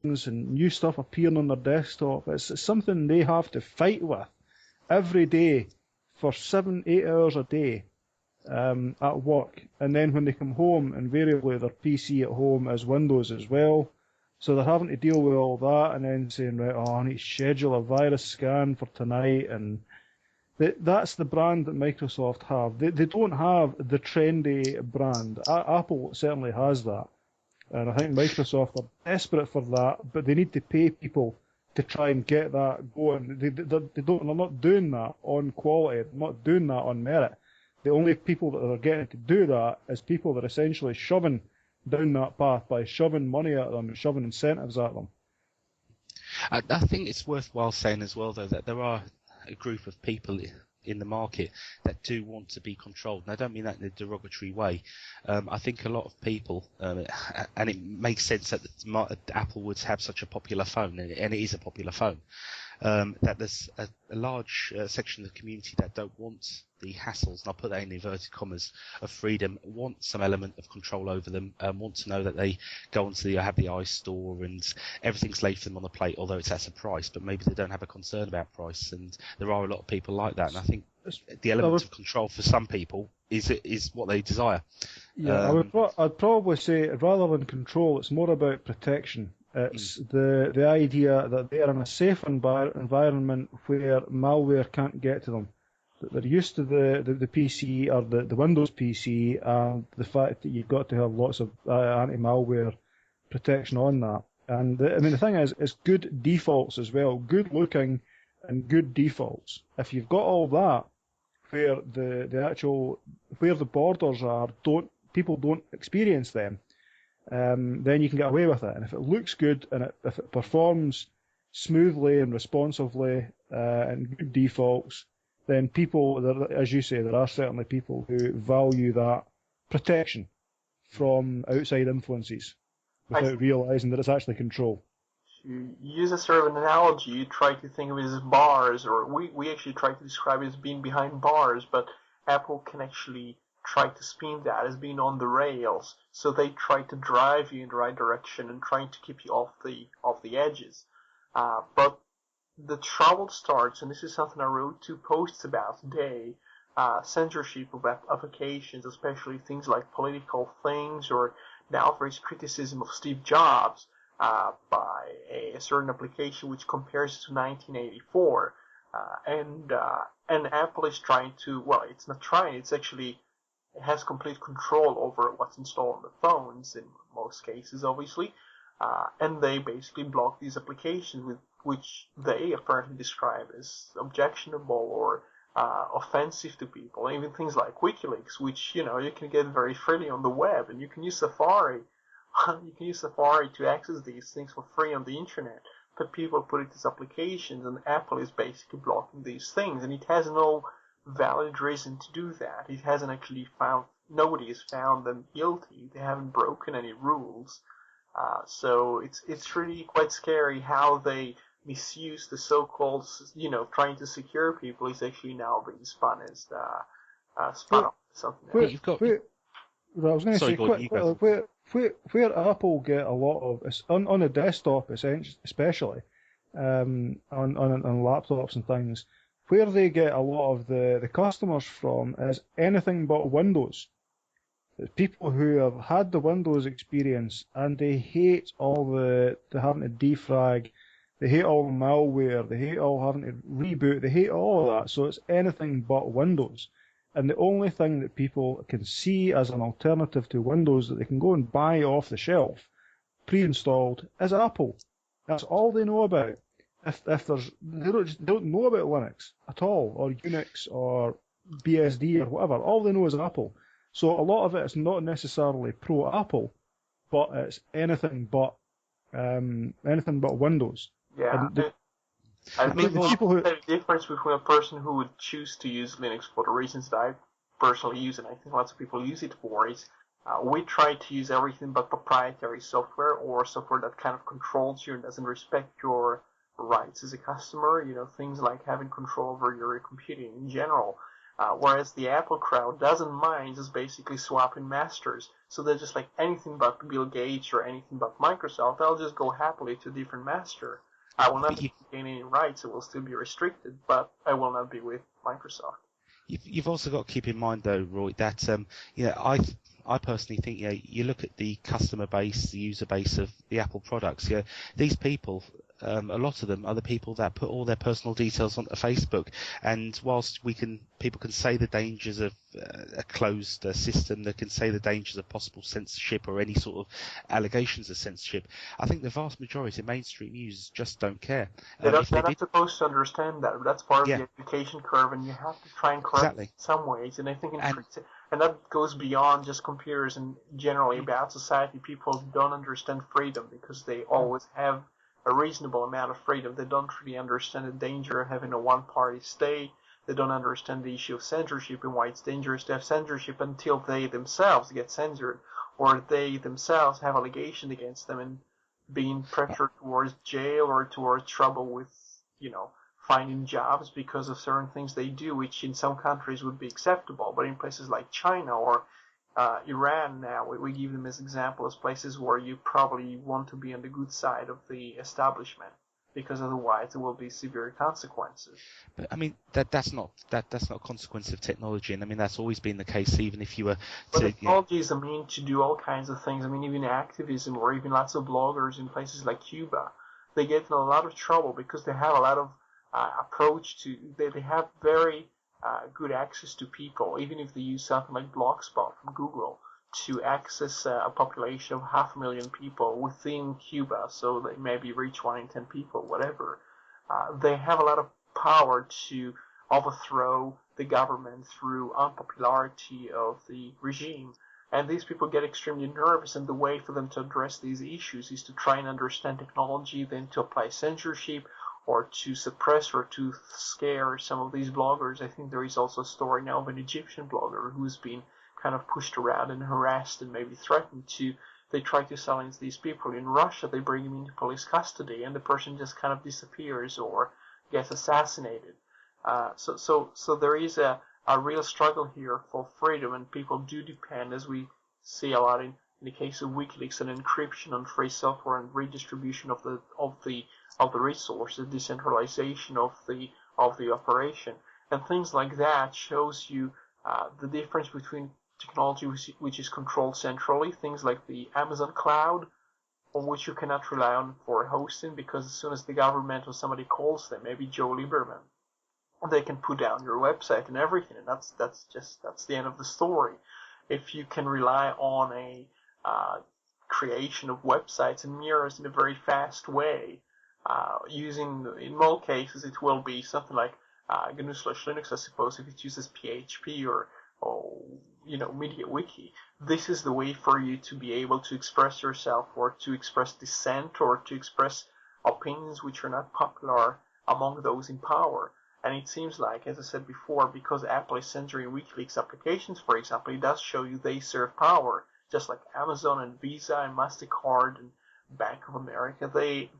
things and new stuff appearing on their desktop. It's something they have to fight with every day for 7, 8 hours a day at work. And then when they come home, invariably their PC at home is Windows as well. So they're having to deal with all that and then saying, right, oh, I need to schedule a virus scan for tonight. And that's the brand that Microsoft have. They don't have the trendy brand. Apple certainly has that. And I think Microsoft are desperate for that, but they need to pay people to try and get that going. They're not doing that on quality. They're not doing that on merit. The only people that are getting to do that is people that are essentially shoving down that path by shoving money at them and shoving incentives at them. I think it's worthwhile saying as well, though, that there are a group of people in the market that do want to be controlled. And I don't mean that in a derogatory way. I think a lot of people, and it makes sense that Apple would have such a popular phone, and it is a popular phone, that there's a large section of the community that don't want the hassles, and I'll put that in inverted commas, of freedom, want some element of control over them, want to know that they go onto have the iStore and everything's laid for them on the plate, although it's at a price, but maybe they don't have a concern about price, and there are a lot of people like that, and I think the element of control for some people is what they desire. Yeah, I'd probably say rather than control, it's more about protection. It's the idea that they are in a safe environment where malware can't get to them. That they're used to the PC or the Windows PC and the fact that you've got to have lots of anti-malware protection on that. And the thing is, it's good defaults as well, good looking and good defaults. If you've got all that, where where the borders are, people don't experience them, then you can get away with it. And if it looks good and if it performs smoothly and responsively and good defaults, then people, as you say, there are certainly people who value that protection from outside influences without realizing that it's actually control. To use a sort of an analogy, you try to think of it as bars, or we actually try to describe it as being behind bars, but Apple can actually try to spin that as being on the rails. So they try to drive you in the right direction and trying to keep you off the edges. But the trouble starts, and this is something I wrote 2 posts about today, censorship of applications, especially things like political things, or now there is criticism of Steve Jobs by a certain application which compares to 1984. And Apple is trying to, well, it's not trying, it's actually, it has complete control over what's installed on the phones in most cases, obviously. And they basically block these applications which they apparently describe as objectionable or offensive to people. Even things like WikiLeaks, which, you can get very freely on the web, and you can use Safari. You can use Safari to access these things for free on the internet. But people put it as applications, and Apple is basically blocking these things, and it has no valid reason to do that. It hasn't actually nobody has found them guilty. They haven't broken any rules. So it's really quite scary how they misuse the so-called, trying to secure people is actually now being spun as spun off something else. I was going to say, where Apple get a lot of, on the desktop especially, on laptops and things, where they get a lot of the customers from is anything but Windows. It's people who have had the Windows experience and they hate all the having to defrag, they hate all the malware, they hate all having to reboot, they hate all of that. So it's anything but Windows. And the only thing that people can see as an alternative to Windows that they can go and buy off the shelf, pre-installed, is Apple. That's all they know about. If they don't know about Linux at all, or Unix, or BSD, or whatever. All they know is Apple. So a lot of it is not necessarily pro-Apple, but it's anything but Windows. Yeah. I think the difference between a person who would choose to use Linux for the reasons that I personally use, and I think lots of people use it for, is we try to use everything but proprietary software, or software that kind of controls you and doesn't respect your rights as a customer, things like having control over your computing in general. Whereas the Apple crowd doesn't mind just basically swapping masters. So they're just like anything but Bill Gates or anything but Microsoft. I'll just go happily to a different master. I will not gain any rights. It will still be restricted, but I will not be with Microsoft. You've also got to keep in mind, though, Roy, that I personally think you look at the customer base, the user base of the Apple products. These people, a lot of them are the people that put all their personal details onto Facebook. And whilst people can say the dangers of a closed system, they can say the dangers of possible censorship or any sort of allegations of censorship, I think the vast majority of mainstream users just don't care. They're not supposed to understand that. That's part of the education curve, and you have to try and correct it in some ways. And I think and that goes beyond just computers and generally about society. People don't understand freedom because they always have a reasonable amount of freedom. They don't really understand the danger of having a one-party state. They don't understand the issue of censorship and why it's dangerous to have censorship until they themselves get censored or they themselves have allegations against them and being pressured towards jail or towards trouble with, finding jobs because of certain things they do, which in some countries would be acceptable. But in places like China or Iran now, we give them as example as places where you probably want to be on the good side of the establishment, because otherwise there will be severe consequences. But I mean that's not a consequence of technology, and I mean that's always been the case. Even if you were but technology is a mean to do all kinds of things. I mean, even activism or even lots of bloggers in places like Cuba, they get in a lot of trouble because they have a lot of they have very good access to people, even if they use something like Blogspot from Google to access a population of 500,000 people within Cuba, so they maybe reach 1 in 10 people, whatever. They have a lot of power to overthrow the government through unpopularity of the regime. And these people get extremely nervous, and the way for them to address these issues is to try and understand technology, then to apply censorship, or to suppress or to scare some of these bloggers. I think there is also a story now of an Egyptian blogger who's been kind of pushed around and harassed and maybe threatened to. They try to silence these people. In Russia, they bring him into police custody, and the person just kind of disappears or gets assassinated. So there is a real struggle here for freedom, and people do depend, as we see a lot in the case of WikiLeaks, on encryption, on free software, and redistribution of the resources, decentralization of the operation, and things like that shows you the difference between technology which is controlled centrally, things like the Amazon cloud, on which you cannot rely on for hosting, because as soon as the government or somebody calls them, maybe Joe Lieberman, they can put down your website and everything, and that's the end of the story. If you can rely on a creation of websites and mirrors in a very fast way, using, in most cases, it will be something like GNU/Linux, I suppose, if it uses PHP or MediaWiki. This is the way for you to be able to express yourself, or to express dissent, or to express opinions which are not popular among those in power. And it seems like, as I said before, because Apple is censoring WikiLeaks applications, for example, it does show you they serve power, just like Amazon and Visa and MasterCard and Bank of America.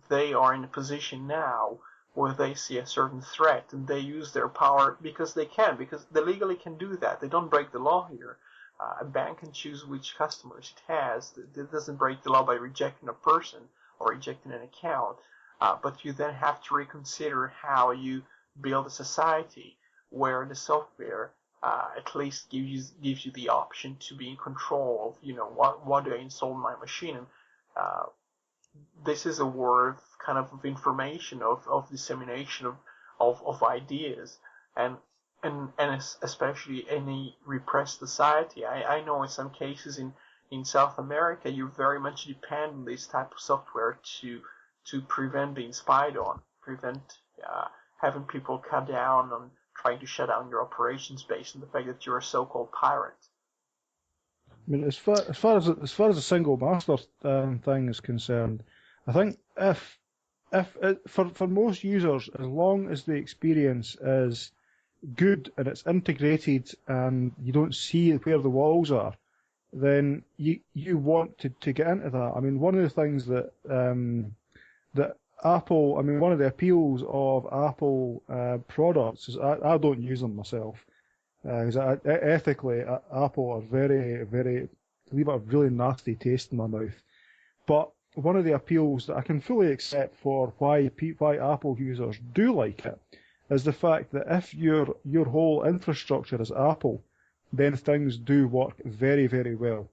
They are in a position now where they see a certain threat, and they use their power because they can, because they legally can do that. They don't break the law here. A bank can choose which customers it has. It doesn't break the law by rejecting a person or rejecting an account, but you then have to reconsider how you build a society where the software at least gives you the option to be in control of, what do I install in my machine. And this is a war of information, of dissemination of ideas, and especially any repressed society. I know in some cases in South America, you very much depend on this type of software to prevent being spied on, prevent having people cut down on trying to shut down your operations based on the fact that you're a so-called pirate. I mean, as far as the single master thing is concerned, I think if for most users, as long as the experience is good and it's integrated and you don't see where the walls are, then you want to get into that. I mean, one of the things that Apple, I mean, one of the appeals of Apple products is I don't use them myself, because ethically Apple are very, very leave a really nasty taste in my mouth. But one of the appeals that I can fully accept for why Apple users do like it is the fact that if your whole infrastructure is Apple, then things do work very, very well.